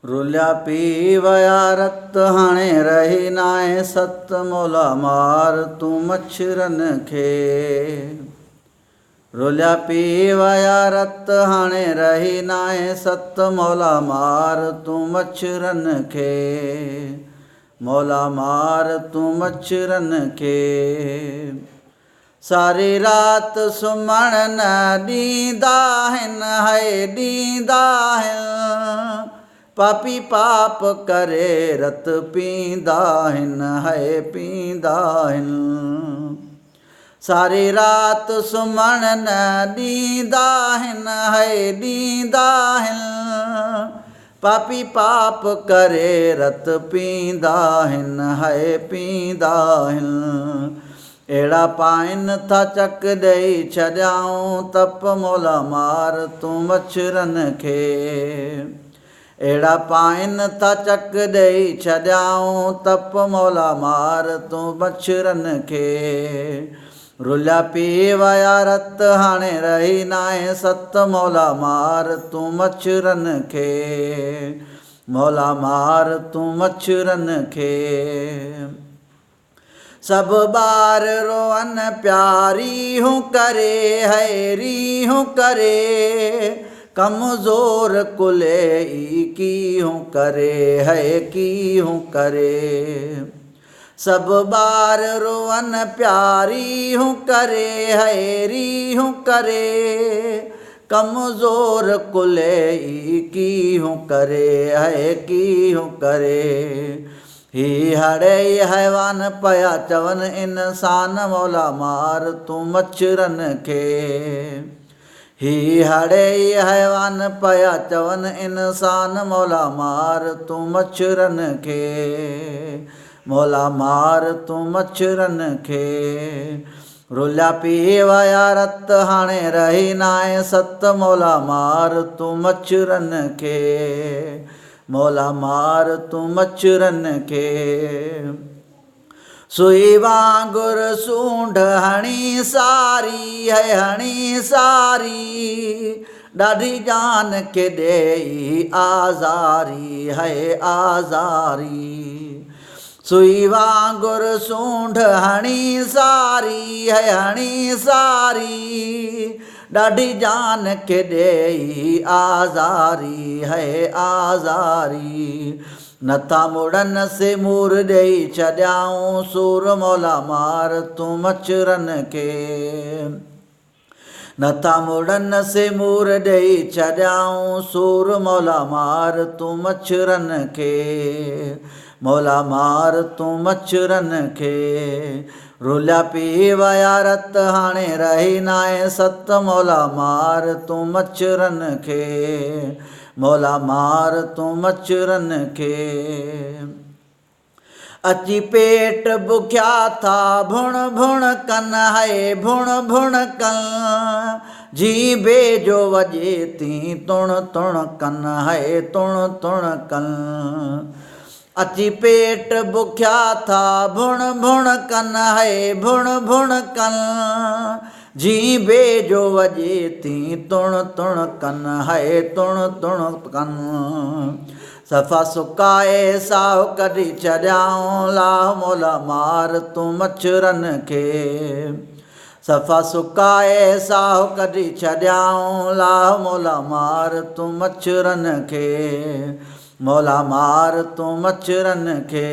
रुलिया P वया रत हाणे रही नाहे सत मौला मार तूं मच्छरनि खे। रुलिया पी वया रत हाणे रही नाहे सत मौला मार तूं मच्छरनि खे। मौला मार तूं मच्छरनि खे। सारी रात सुम्हण न ॾींदा आहिनि हाय ॾींदा आहिनि। पापी पाप करे रत पींदा आहिनि हाय पींदा आहिनि। सारी रात सुम्हण न ॾींदा आहिनि हाय ॾींदा आहिनि। पापी पाप करे रत पींदा आहिनि हाय पींदा आहिनि। अहिड़ा पाइनि था चक ॾेई छॾियाऊं तप मौला मार तूं मच्छरनि खे। अहिड़ा पाइनि था चक ॾेई छॾियाऊं तप मौला मार तूं मच्छरनि खे। रुलिया पी वया रत हाणे रही नाहे सत मौला मार तूं मच्छरनि खे। मौला मार तूं मच्छरनि खे। सभु ॿार रोअनि प्यारी हूं करे हैरी हूं करे। कमज़ोर कुले ई की हूं करे है की हूं करे। सभु ॿार रोअनि प्यारी हूं करे हैरी हूं करे। कमज़ोर कुले ई की हूं करे है की हूं करे। ही हड़े हैवान पया चवनि इंसान मौला मार तूं मच्छरनि खे। ही हड़े हैवान पया चवनि इंसान मौला मार तूं मच्छरनि खे। मौला मार तूं मच्छरनि खे। रुलिया पी वया रत हाणे रही नाहे सत मौला मार तूं मच्छरनि खे। मौला मार तूं मच्छरनि खे। सुई वांगुर सूंढ हणी सारी है हणी सारी। ॾाढी जान खे ॾेई आज़ारी है आज़ारी। सुई वांगुर सूंढ हणी सारी है हणी सारी। ॾाढी जान खे ॾेई आज़ारी है आज़ारी। नथा मुड़नि से मूर ॾेई छॾियाऊं सूर मौला मार तूं मच्छरनि खे। नथा मुड़नि से मूर ॾेई छॾियाऊं सूर मौला मार तूं मच्छरनि खे। मौला मार तूं मच्छरनि खे। रुलिया पी वया रत हाणे रही नाहे सत मौला मार तूं मच्छरनि खे। मौला मार तूं मच्छरनि खे। अची पेट बुखिया था भुण भुण कनि हाय भुण भुण कनि। जीभे जो वॼे थी तुण तुण कनि हाय तुण तुण कनि। अची पेट बुखिया था भुण भुण कनि हाय भुण भुण कनि। जीभे जो वॼे थी तुण तुण कनि हाय तुण तुण कनि। सफ़ा सुकाए साहु कढी छॾियाऊं लाह मौला मार तूं मच्छरनि खे। सफ़ा सुकाए साहु कढी छॾियाऊं लाह मौला मार तूं मच्छरनि खे। मौला मार तूं मच्छरनि खे।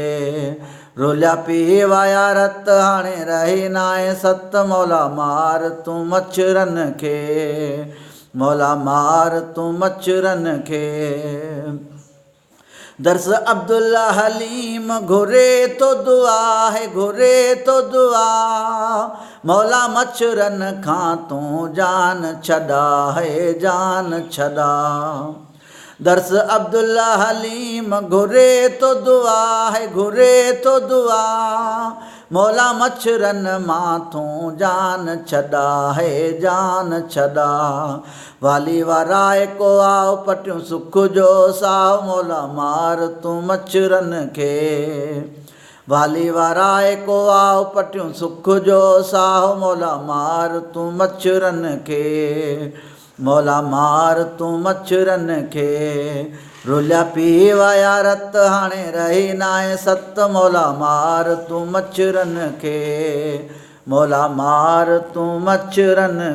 रुलिया पी वया रत हाणे रही नाहे सत मौला मार तूं मच्छरनि खे। मौला मार तूं मच्छरनि खे। दर्स अब्दुल हलीम घुरे तो दुआ है घुरे तो दुआ। मौला मच्छरनि खां तूं जान छॾा है जान छॾा। दर्स अब्दुल हलीम घुरे तो दुआ है घुरे तो दुआ। मौला मच्छरनि मां तूं जान छॾा है जान छॾा। वाली वाराए को आओ पटियूं सुख जो साहु मौला मार तूं मच्छरनि खे। वाली वाराए को आओ पटियूं सुख जो साहु मौला मार तूं मच्छरनि खे। मौला मार तूं मच्छरनि खे। रुलिया पी विया रत हाणे रही नाहे सत, मौला मार तूं मच्छरनि खे। मौला मार तूं मच्छरनि